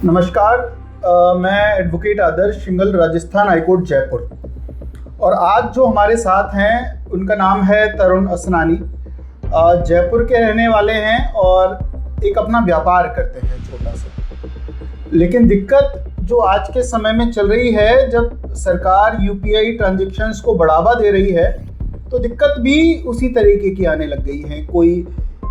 नमस्कार। मैं एडवोकेट आदर्श शिंगल, राजस्थान हाईकोर्ट जयपुर। और आज जो हमारे साथ हैं उनका नाम है तरुण असनानी। जयपुर के रहने वाले हैं और एक अपना व्यापार करते हैं छोटा सा। लेकिन दिक्कत जो आज के समय में चल रही है, जब सरकार यूपीआई ट्रांजैक्शंस को बढ़ावा दे रही है तो दिक्कत भी उसी तरीके की आने लग गई है। कोई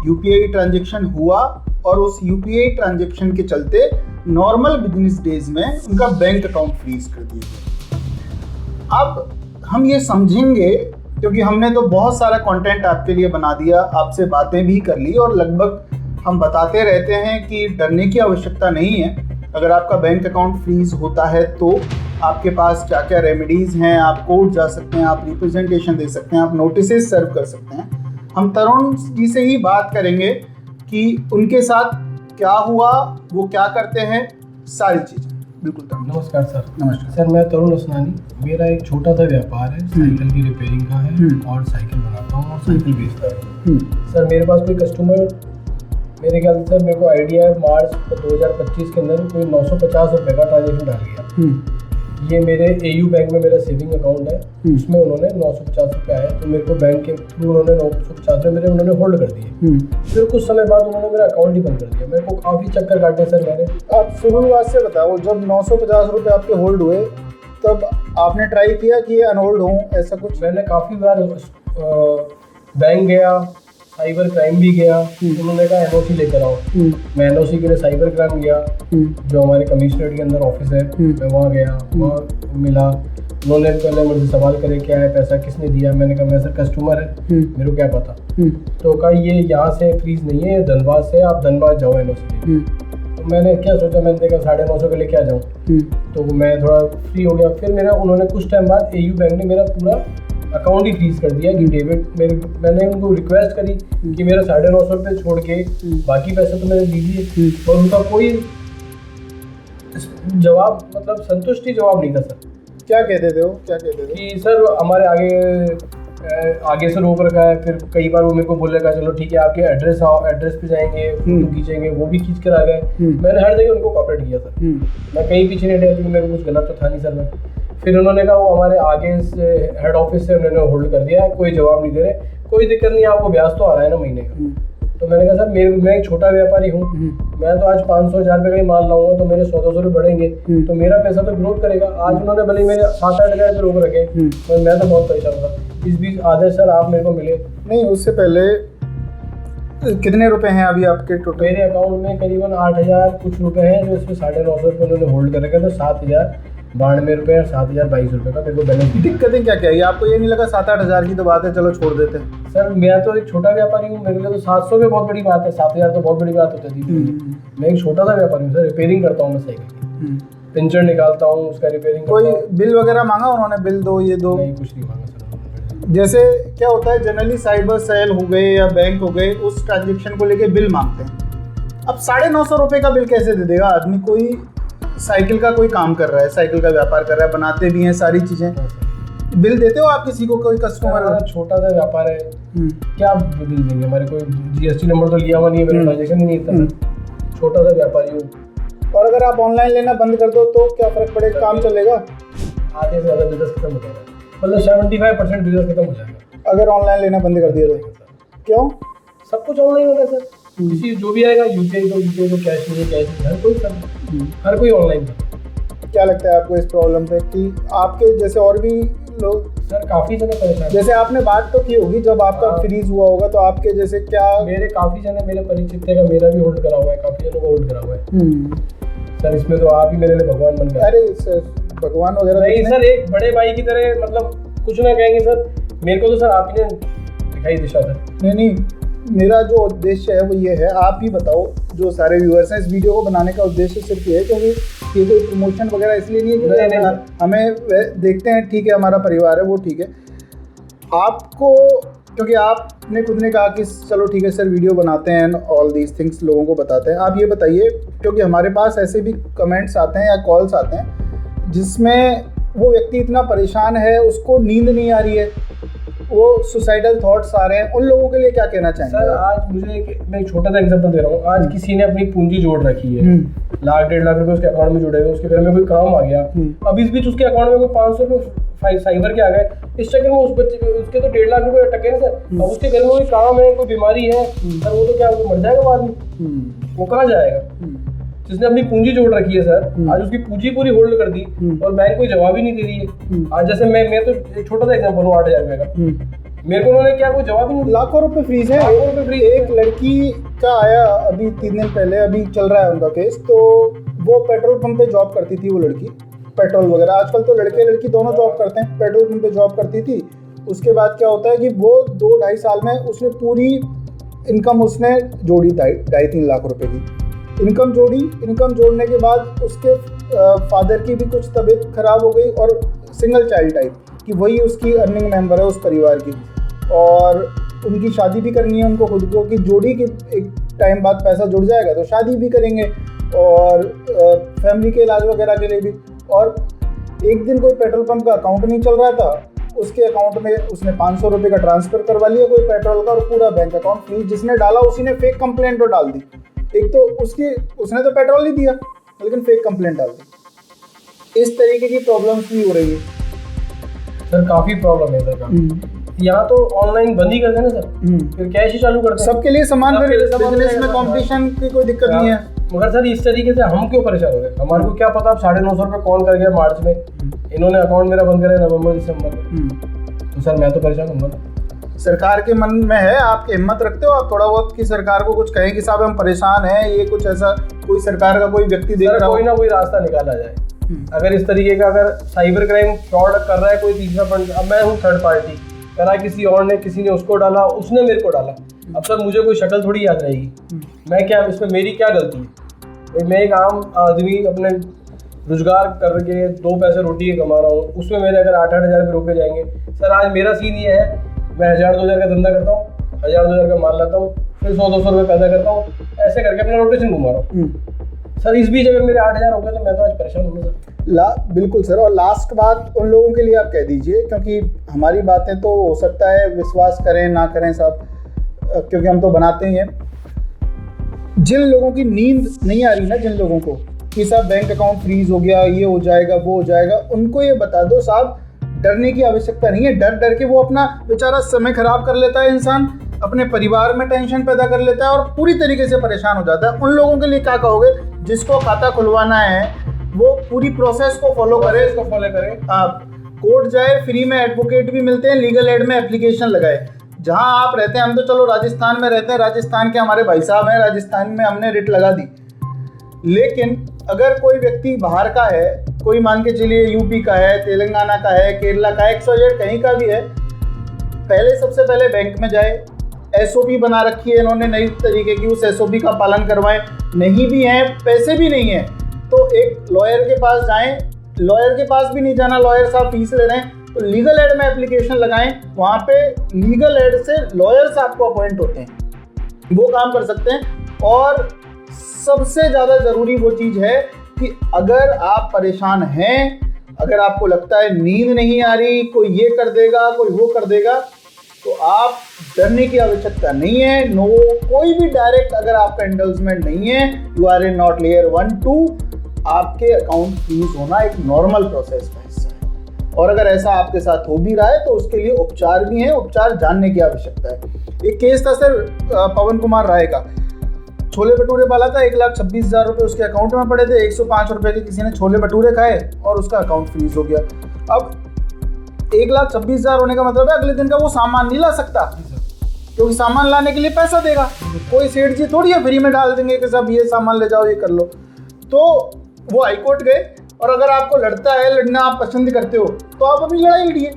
यूपीआई ट्रांजैक्शन हुआ और उस यूपीआई ट्रांजैक्शन के चलते नॉर्मल बिजनेस डेज में उनका बैंक अकाउंट फ्रीज कर दिया गया। अब हम ये समझेंगे, क्योंकि हमने तो बहुत सारा कंटेंट आपके लिए बना दिया, आपसे बातें भी कर ली और लगभग हम बताते रहते हैं कि डरने की आवश्यकता नहीं है। अगर आपका बैंक अकाउंट फ्रीज होता है तो आपके पास क्या क्या रेमेडीज़ हैं। आप कोर्ट जा सकते हैं, आप रिप्रेजेंटेशन दे सकते हैं, आप नोटिसेस सर्व कर सकते हैं। हम तरुण जी से ही बात करेंगे कि उनके साथ क्या हुआ, वो क्या करते हैं, सारी चीज़ें। बिल्कुल तरुण। नमस्कार सर। नमस्कार सर, मैं तरुण असनानी। मेरा एक छोटा सा व्यापार है, साइकिल की रिपेयरिंग का है और साइकिल बनाता हूँ और साइकिल बेचता हूँ। सर, मेरे पास कोई कस्टमर, मेरे ख्याल से सर मेरे को आइडिया है, मार्च 2025 के अंदर कोई 950 रुपये का ट्रांजेक्शन डाल गया। ये मेरे AU बैंक में मेरा सेविंग अकाउंट है, उसमें उन्होंने 950 रुपये आए, तो मेरे को बैंक के थ्रू उन्होंने 950 रुपये उन्होंने होल्ड कर दिए। फिर कुछ समय बाद उन्होंने मेरा अकाउंट ही बंद कर दिया। मेरे को काफ़ी चक्कर काटे सर मैंने। आप शुरुआत से बताओ, जब 950 रुपये आपके होल्ड हुए तब आपने ट्राई किया कि ये अनहोल्ड हों, ऐसा कुछ? मैंने काफ़ी बार बैंक गया, साइबर क्राइम भी गया, उन्होंने कहा NOC लेकर आओ। मैं NOC के लिए साइबर क्राइम गया, जो हमारे कमिश्नरेट के अंदर ऑफिस है, मैं वहाँ गया, वहाँ मिला। उन्होंने पहले मुझसे सवाल करे क्या है, पैसा किसने दिया। मैंने कहा मैं सर कस्टमर है, मेरे को क्या पता। तो कहा ये यहाँ से फ्रीज नहीं है, ये धनबाद से, आप धनबाद जाओ NOC ले। तो मैंने क्या सोचा, मैंने देखा 950 के लिए क्या जाऊँ, तो मैं थोड़ा फ्री हो गया। फिर मेरा उन्होंने कुछ टाइम बाद AU बैंक ने मेरा पूरा अकाउंट ही फ्रीज कर दिया कि डेबिट। मैंने उनको रिक्वेस्ट करी कि मेरा 950 रुपये छोड़ के बाकी पैसे तो मैंने दीजिए, और उनका कोई जवाब, मतलब संतुष्टि जवाब नहीं था सर। क्या कहते थे वो, क्या कहते थे? कि सर हमारे आगे से रोक रखा है। फिर कई बार वो मेरे को बोलेगा चलो ठीक है, आपके एड्रेस आओ, एड्रेस पे जाएंगे, फोटो खींचेंगे, वो भी खींच कर आ गए। मैंने हर जगह उनको कॉपरेट किया सर। मैं कहीं पीछे नहीं हटा, क्योंकि मेरे को कुछ गलत तो था नहीं सर मैं। फिर उन्होंने कहा वो हमारे आगे से हेड ऑफिस से उन्होंने होल्ड कर दिया है, कोई जवाब नहीं दे रहे। कोई दिक्कत नहीं, आपको ब्याज तो आ रहा है ना महीने का। तो मैंने कहा सर मैं एक छोटा व्यापारी हूँ, मैं तो आज 500-1000 रुपये का ही माल लाऊंगा तो मेरे 100-200 रुपये बढ़ेंगे, तो मेरा पैसा तो ग्रोथ करेगा। आज उन्होंने भले मेरे 7-8 हज़ार रुपये रोक रखे, पर मैं तो बहुत परेशान था। इस बीच आदर्श सर आप मेरे को मिले। नहीं, उससे पहले कितने रुपए हैं अभी आपके टोटल? मेरे अकाउंट में करीबन 8000 कुछ रुपए हैं, जो इसमें 950 रुपये उन्होंने होल्ड कर रखे, तो 7092 रुपये और 7022 रुपये का मेरे को बैलेंस। दिक्कतें क्या क्या है? आपको ये नहीं लगा 7-8 हज़ार की तो बात है, चलो छोड़ देते हैं? सर मैं तो एक छोटा व्यापारी हूँ, मेरे लिए तो 700 भी बहुत बड़ी बात है, 7000 तो बहुत बड़ी बात होती थी। मैं एक छोटा सा व्यापारी हूँ सर, रिपेयरिंग करता हूँ मैं साइकिल की, पिंचर निकालता हूँ, उसका रिपेयरिंग। कोई बिल वगैरह मांगा उन्होंने? बिल दो, ये दो? नहीं, कुछ नहीं मांगा सर। जैसे क्या होता है जनरली, साइबर सेल हो गए या बैंक हो गए, उस ट्रांजेक्शन को लेके बिल मांगते हैं। अब 950 रुपये का बिल कैसे दे देगा आदमी? कोई साइकिल का कोई काम कर रहा है, साइकिल का व्यापार कर रहा है, बनाते भी हैं सारी चीज़ें, बिल देते हो आप किसी को? कोई कस्टमर, छोटा सा व्यापार है, क्या बिल देंगे? हमारे कोई GST नंबर तो लिया हुआ नहीं है, मेरा ट्रांजेक्शन ही नहीं था। छोटा सा व्यापारी हूँ। और अगर आप ऑनलाइन लेना बंद कर दो तो क्या फ़र्क पड़ेगा? काम चलेगा? आधे से ज़्यादा बिजनेस खत्म हो जाएगा, मतलब 75% बिजनेस खत्म हो जाएगा अगर ऑनलाइन लेना बंद कर दिया तो। क्यों? सब कुछ ऑनलाइन होगा सर। किसी जो भी आएगा UPI तो कैश नहीं, कैश हर कोई कर, हर कोई ऑनलाइन कर। क्या लगता है आपको इस प्रॉब्लम पे कि आपके जैसे और भी लोग? सर काफ़ी जने परेशान। जैसे आपने बात तो की होगी जब आपका फ्रीज हुआ होगा, तो आपके जैसे क्या? मेरे काफ़ी जने, मेरे परिचित का मेरा भी होल्ड करा हुआ है, काफ़ी जनों को होल्ड करा हुआ है सर। इसमें तो आप ही मेरे लिए भगवान बन गए। अरे सर, भगवान वगैरह नहीं सर, एक बड़े भाई की तरह, मतलब कुछ ना कहेंगे सर, मेरे को तो सर आप ही ने दिखाई दिशा सर। नहीं, मेरा जो उद्देश्य है वो ये है, आप ही बताओ, जो सारे व्यूअर्स हैं, इस वीडियो को बनाने का उद्देश्य सिर्फ ये है, क्योंकि ये कोई प्रमोशन वगैरह इसलिए नहीं है कि हमें देखते हैं, ठीक है हमारा परिवार है वो ठीक है। आपको, क्योंकि आपने खुद ने कहा कि चलो ठीक है सर वीडियो बनाते हैं, ऑल दीज थिंग्स लोगों को बताते हैं। आप ये बताइए, क्योंकि हमारे पास ऐसे भी कमेंट्स आते हैं या कॉल्स आते हैं जिसमें वो व्यक्ति इतना परेशान है, उसको नींद नहीं आ रही है, वो सुसाइडल थॉट्स आ रहे हैं, उन लोगों के लिए क्या कहना चाहेंगे? सर आज मैं एक छोटा सा एग्जांपल दे रहा हूँ। आज किसी ने अपनी पूंजी जोड़ रखी है, लाख 1.5 लाख रुपए उसके अकाउंट में जुड़े हुए, उसके घर में कोई काम आ गया, अब इस बीच उसके अकाउंट में कोई 500 रुपये साइबर के आ गए, इस चक्कर में उस बच्चे उसके तो 1.5 लाख रुपए अटके ना सर। अब उसके घर में कोई काम है, कोई बीमारी है सर, वो तो क्या मर जाएगा वो आदमी, वो कहाँ जाएगा? जिसने अपनी पूंजी जोड़ रखी है सर, आज उसकी पूंजी पूरी होल्ड कर दी और बैंक कोई जवाब ही नहीं दे रही है। आज जैसे मैं तो एक छोटा सा एग्जांपल हूँ, 8,000 रुपए का, मेरे को उन्होंने क्या कोई जवाब ही नहीं। लाखों रुपए फ्रीज है, लाखों रुपए फ्रीज। एक लड़की का आया अभी 3 दिन पहले, अभी चल रहा है उनका केस। तो वो पेट्रोल पंप पे जॉब करती थी, वो लड़की पेट्रोल वगैरह, आजकल तो लड़के लड़की दोनों जॉब करते हैं, पेट्रोल पंप पे जॉब करती थी। उसके बाद क्या होता है कि वो 2-2.5 साल में उसने पूरी इनकम उसने जोड़ी 2.5-3 लाख रुपए की इनकम जोड़ी। इनकम जोड़ने के बाद उसके फादर की भी कुछ तबीयत खराब हो गई, और सिंगल चाइल्ड टाइप कि वही उसकी अर्निंग मेंबर है उस परिवार की, और उनकी शादी भी करनी है उनको खुद को, कि जोड़ी के एक टाइम बाद पैसा जुड़ जाएगा तो शादी भी करेंगे और फैमिली के इलाज वगैरह के लिए भी। और एक दिन कोई पेट्रोल पंप का अकाउंट नहीं चल रहा था, उसके अकाउंट में उसने 500 रुपये का ट्रांसफ़र करवा लिया कोई पेट्रोल का, और पूरा बैंक अकाउंट फ्रीज। जिसने डाला उसी ने फेक कंप्लेंट तो डाल दी। एक तो उसने तो पेट्रोल ही दिया, लेकिन फेक कंप्लेंट डाल दी। इस तरीके की प्रॉब्लम्स भी हो रही है सर, काफ़ी प्रॉब्लम है सर। यहाँ तो ऑनलाइन बंद ही कर देना सर, फिर कैश ही चालू करते हैं सबके लिए समान, फिर बिजनेस में कंपटीशन की कोई दिक्कत नहीं है। मगर सर इस तरीके से हम क्यों परेशान हो रहे हैं? हमारे को क्या पता, आप 950 रुपये कौन कर गया मार्च में, इन्होंने अकाउंट मेरा बंद करा नवंबर दिसंबर में, तो सर मैं तो परेशान हूँ। सरकार के मन में है, आप हिम्मत रखते हो आप थोड़ा बहुत कि सरकार को कुछ कहें कि साहब हम परेशान हैं, ये कुछ ऐसा कोई सरकार का कोई व्यक्ति देख रहा हो, कोई ना कोई रास्ता निकाला जाए। अगर इस तरीके का अगर साइबर क्राइम फ्रॉड कर रहा है कोई तीसरा पर्सन, अब मैं हूँ थर्ड पार्टी, करा किसी और ने, किसी ने उसको डाला, उसने मेरे को डाला, अब सर मुझे कोई शक्ल थोड़ी याद रहेगी, मैं क्या, इसमें मेरी क्या गलती है? मैं एक आम आदमी अपने रोजगार करके 2 पैसे रोटी के कमा रहा हूँ, उसमें मेरे अगर 8-8 हज़ार रुपये रोके जाएंगे। सर आज मेरा सीन ये है, मैं 1000-2000 का धंधा करता हूँ, 1000-2000 का माल लाता हूँ, फिर 100-200 रुपये पैदा करता हूँ, ऐसे करके अपना रोटेशन घुमा रहा हूँ। सर इस बीच अगर मेरे 8,000 हो गए तो मैं तो आज परेशान हूँ सर। बिल्कुल सर। और लास्ट बात उन लोगों के लिए आप कह दीजिए, क्योंकि हमारी बातें तो हो सकता है विश्वास करें ना करें सब, क्योंकि हम तो बनाते ही हैं। जिन लोगों की नींद नहीं आ रही ना, जिन लोगों को कि साहब बैंक अकाउंट फ्रीज हो गया, ये हो जाएगा वो हो जाएगा, उनको ये बता दो साहब डरने की आवश्यकता नहीं है। डर के वो अपना बेचारा समय खराब कर लेता है इंसान, अपने परिवार में टेंशन पैदा कर लेता है और पूरी तरीके से परेशान हो जाता है। उन लोगों के लिए क्या कहोगे? जिसको खाता खुलवाना है वो पूरी प्रोसेस को फॉलो करे, आप कोर्ट जाए, फ्री में एडवोकेट भी मिलते हैं, लीगल एड में एप्लीकेशन लगाए। जहां आप रहते हैं, हम तो चलो राजस्थान में रहते हैं, राजस्थान के हमारे भाई साहब हैं, राजस्थान में हमने रिट लगा दी। लेकिन अगर कोई व्यक्ति बाहर का है, कोई मान के चलिए यूपी का है, तेलंगाना का है, केरला का है, 100 कहीं का भी है, पहले सबसे पहले बैंक में जाए। एसओपी बना रखी है इन्होंने नई तरीके की, उस एसओपी का पालन करवाएं। नहीं भी हैं, पैसे भी नहीं हैं, तो एक लॉयर के पास जाएं। लॉयर के पास भी नहीं जाना, लॉयर साहब फीस ले रहे हैं, तो लीगल एड में एप्लीकेशन लगाएं। वहाँ पे लीगल एड से लॉयर्स आपको अपॉइंट होते हैं, वो काम कर सकते हैं। और सबसे ज़्यादा ज़रूरी वो चीज़ है कि अगर आप परेशान हैं, अगर आपको लगता है नींद नहीं आ रही, कोई ये कर देगा, कोई वो कर देगा, तो आप डरने की आवश्यकता नहीं है। नो, कोई भी डायरेक्ट अगर आपका इंडल्जमेंट नहीं है, you are in not layer 1-2, आपके अकाउंट फ्रीज होना एक नॉर्मल प्रोसेस का हिस्सा है। और अगर ऐसा आपके साथ हो भी रहा है तो उसके लिए उपचार भी हैं, उपचार जानने की आवश्यकता है। एक केस था सर पवन कुमार राय का, छोले भटूरे वाला था, 1,26,000 रुपये उसके अकाउंट में पड़े थे, 105 रुपये के किसी ने छोले भटूरे खाए और उसका अकाउंट फ्रीज हो गया। अब 1,26,000 होने का मतलब है अगले दिन का वो सामान नहीं ला सकता, क्योंकि सामान लाने के लिए पैसा देगा। कोई सेठ जी थोड़ी है फ्री में डाल देंगे कि साहब ये सामान ले जाओ, ये कर लो। तो वो हाईकोर्ट गए, और अगर आपको लड़ता है, लड़ना आप पसंद करते हो, तो आप अपनी लड़ाई लड़िए,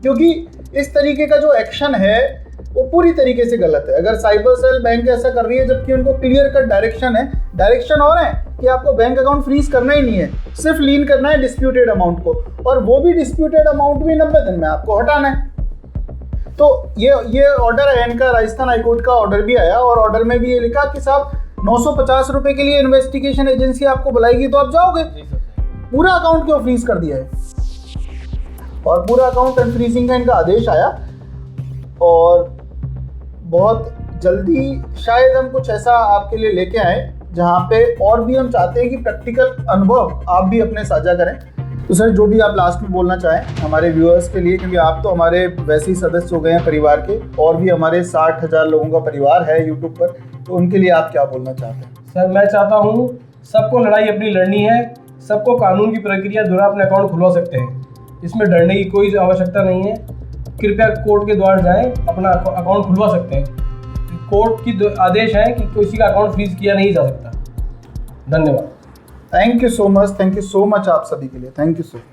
क्योंकि इस तरीके का जो एक्शन है वो पूरी तरीके से गलत है। अगर साइबर सेल बैंक ऐसा कर रही है, जबकि उनको क्लियर कट डायरेक्शन है, डायरेक्शन और है कि आपको बैंक अकाउंट फ्रीज करना ही नहीं है, सिर्फ लीन करना है डिस्प्यूटेड अमाउंट को, और वो भी डिस्प्यूटेड अमाउंट भी 90 दिन में आपको हटाना है। तो ये ऑर्डर है इनका, राजस्थान हाईकोर्ट का ऑर्डर भी आया, और ऑर्डर में भी ये लिखा कि साहब 950 रुपये के लिए इन्वेस्टिगेशन एजेंसी आपको बुलाएगी तो आप जाओगे। पूरा अकाउंट क्यों फ्रीज कर दिया है? और पूरा अकाउंट अनफ्रीजिंग का इनका आदेश आया, और बहुत जल्दी शायद हम कुछ ऐसा आपके लिए लेके आए जहाँ पे और भी हम चाहते हैं कि प्रैक्टिकल अनुभव आप भी अपने साझा करें। तो सर, जो भी आप लास्ट में बोलना चाहें हमारे व्यूअर्स के लिए, क्योंकि आप तो हमारे वैसे ही सदस्य हो गए हैं परिवार के, और भी हमारे 60,000 लोगों का परिवार है यूट्यूब पर, तो उनके लिए आप क्या बोलना चाहते हैं? सर, मैं चाहता हूँ सबको लड़ाई अपनी लड़नी है, सबको कानून की प्रक्रिया द्वारा अपने अकाउंट खुलवा सकते हैं, इसमें डरने की कोई आवश्यकता नहीं है। कृपया कोर्ट के द्वार जाएं, अपना अकाउंट खुलवा सकते हैं। कोर्ट की आदेश है कि किसी का अकाउंट फ्रीज किया नहीं जा सकता। धन्यवाद। थैंक यू सो मच आप सभी के लिए। Thank you so much.